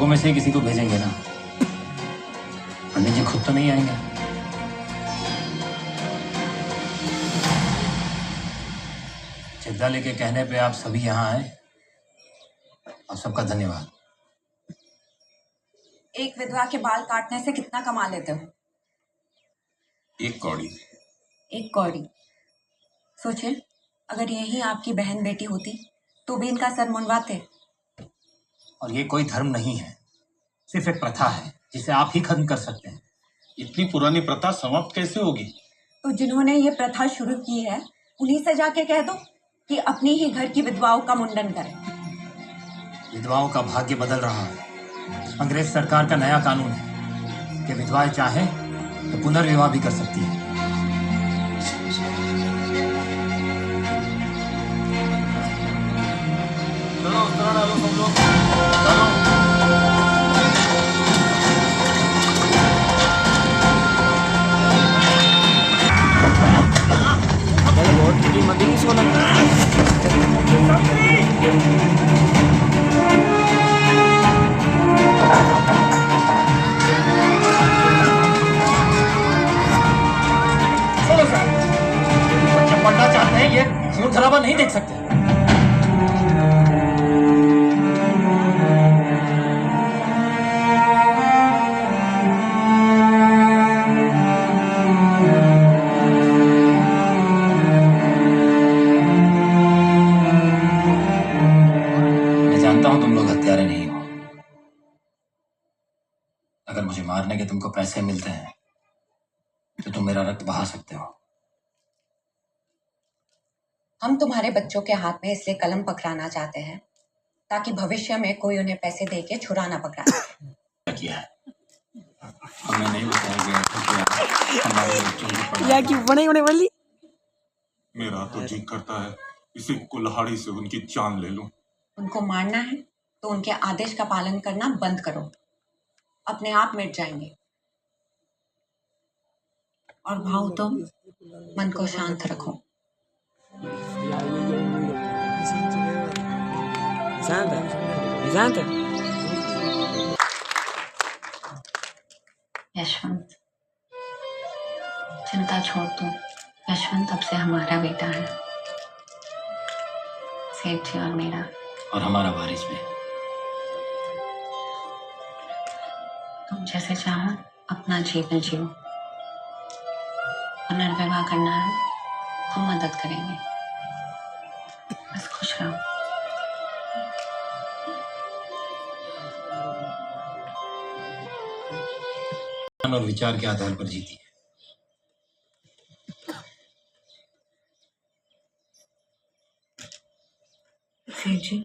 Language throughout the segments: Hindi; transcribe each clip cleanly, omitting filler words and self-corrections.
लोगों में से किसी को भेजेंगे ना। पंडित जी खुद तो नहीं आएंगे। चिद्दाले के कहने पे आप सभी यहाँ आए। आप सबका धन्यवाद। एक विधवा के बाल काटने से कितना कमा लेते हो? 1 कौड़ी। 1 कौड़ी। सोचिए, अगर यही आपकी बहन बेटी होती तो भी इनका सर मुंडवाते। और ये कोई धर्म नहीं है, सिर्फ एक प्रथा है जिसे आप ही खत्म कर सकते हैं। इतनी पुरानी प्रथा समाप्त कैसे होगी? तो जिन्होंने ये प्रथा शुरू की है उन्हीं से जाके कह दो कि अपनी ही घर की विधवाओं का मुंडन करें। विधवाओं का भाग्य बदल रहा है। अंग्रेज सरकार का नया कानून है कि विधवाएं चाहें तो पुनर्विवाह भी कर सकती है। चलो डालो सब लोग, डालो। बच्चे पढ़ना चाहते हैं, ये खून खराबा नहीं देख सकते। मैं जानता हूं तुम लोग हत्यारे नहीं हो। अगर मुझे मारने के तुमको पैसे मिलते हैं तो तुम मेरा रक्त बहा सकते हो। हम तुम्हारे बच्चों के हाथ में इसलिए कलम पकड़ाना चाहते हैं ताकि भविष्य में कोई उन्हें पैसे दे के छुरा ना पकड़ा। क्या किया है? हमें नहीं बताया गया था कि हमारे बच्चों को पढ़ाना या कि बड़े होने वाली। मेरा तो जी करता है इसी कुल्हाड़ी से उनकी जान ले लूं। उनको मारना है तो उनके आदेश का पालन करना बंद करो, अपने आप मिट जाएंगे। और भाऊ तुम मन को शांत रखो। शांत यशवंत, चिंता छोड़ दो। यशवंत अब से हमारा बेटा है, सेठ जी और मेरा। और हमारा वारिस भी। तुम जैसे चाहो अपना जीवन जियो। पुनर्विवाह करना है, हम मदद करेंगे। बस खुश रहो। और विचार के आधार पर जीती है। सेठ जी,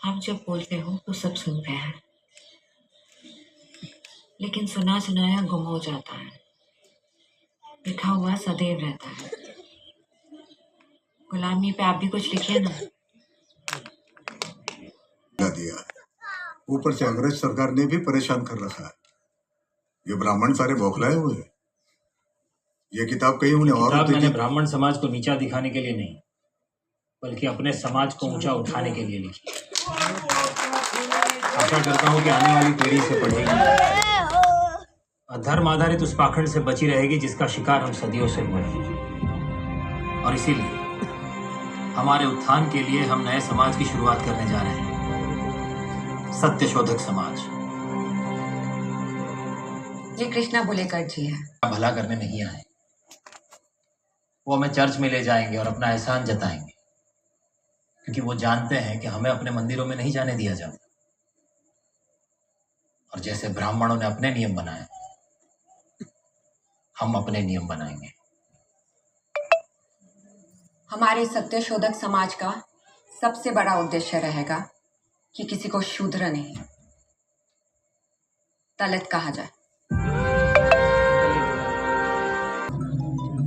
आप जब बोलते हो तो सब सुनते हैं, लेकिन सुना सुनाया गुम हो जाता है, लिखा हुआ सदैव रहता है। गुलामी पे आप भी कुछ लिखिए ना। दिया ऊपर से अंग्रेज सरकार ने भी परेशान कर रखा है। ये ब्राह्मण सारे बौखलाए हुए हैं। ये किताब कहीं उन्हें और मैंने ब्राह्मण समाज को नीचा दिखाने के लिए नहीं, बल्कि अपने समाज को ऊंचा उठाने के लिए लिखी। आशा करता हूँ कि आने वाली पीढ़ी से पढ़ेगी, धर्म आधारित उस पाखंड से बची रहेगी जिसका शिकार हम सदियों से हुए हैं। और इसीलिए हमारे उत्थान के लिए हम नए समाज की शुरुआत करने जा रहे हैं, सत्यशोधक समाज। ये कृष्णा बुलेकर जी है। भला करने नहीं आए, वो हमें चर्च में ले जाएंगे और अपना एहसान जताएंगे, क्योंकि वो जानते हैं कि हमें अपने मंदिरों में नहीं जाने दिया जाता। और जैसे ब्राह्मणों ने अपने नियम बनाए, हम अपने नियम बनाएंगे। हमारे सत्यशोधक समाज का सबसे बड़ा उद्देश्य रहेगा कि किसी को शूद्र नहीं, दलित कहा जाए।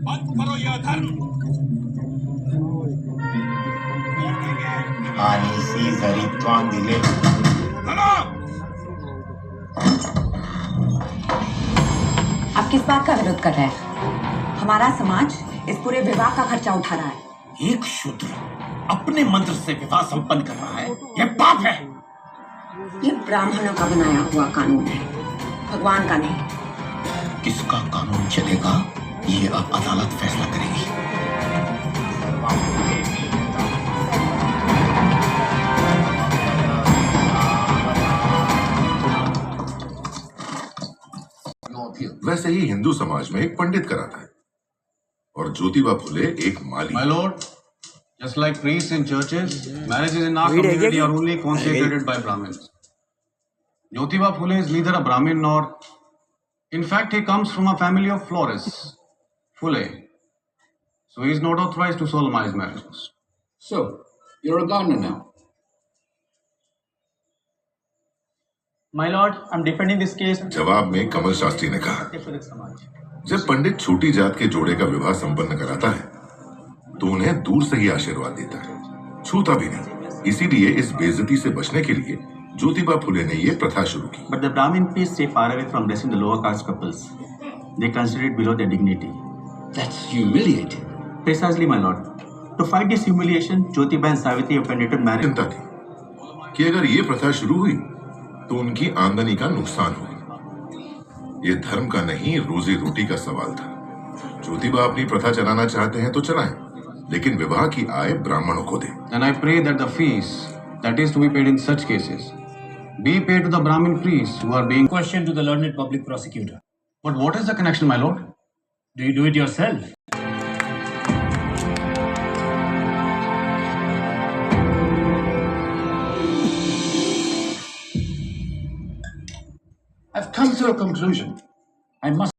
बंद करो यह धर्म। आनीसी जरित्वान दिले। आप किस बात का विरोध कर रहे हैं? हमारा समाज इस पूरे विवाह का खर्चा उठा रहा है। एक शूद्र अपने मंत्र से विवाह संपन्न कर रहा है, यह पाप है। ये ब्राह्मणों का बनाया हुआ कानून है, भगवान का नहीं। किसका कानून चलेगा ये अब अदालत फैसला करेगी। वैसे ही हिंदू समाज में एक पंडित कराता है और ज्योतिबा फुले एक माली। My lord, just like priests in churches, marriages in our Read community again. are only consecrated by Brahmins. Jyotiba Phule is neither a Brahmin nor, in fact, he comes from a family of florists, Phule. So he is not authorized to solemnize marriages. So, you're a gardener now. My lord, I'm defending this case. जवाब में कमल शास्त्री ने कहा, जब पंडित छोटी जात के जोड़े का विवाह संपन्न कराता है तो उन्हें दूर से ही आशीर्वाद देता है, छूता भी नहीं। इसीलिए इस बेइज्जती से बचने के लिए ज्योतिबा फुले ने ये प्रथा शुरू की। But the Brahmin priests stay far away from blessing the lower caste couples. They consider it below their dignity. That's humiliating. Precisely, my lord. To fight this humiliation, Jyotiba and Savitri have conducted marriage. चिंता थी कि अगर ये प्रथा शुरू हुई तो उनकी आमदनी का नुकसान होगा। ये धर्म का नहीं, रोजी रोटी का सवाल था। ज्योतिबा अपनी प्रथा चलाना चाहते हैं तो चलाएं, लेकिन विवाह की आय ब्राह्मणों को दें। And I pray that the fees that is to be paid in such cases be paid to the Brahmin priests who are being. Question to the learned public prosecutor. But what is the connection, my lord? Do you do it yourself? I've come to a conclusion. I must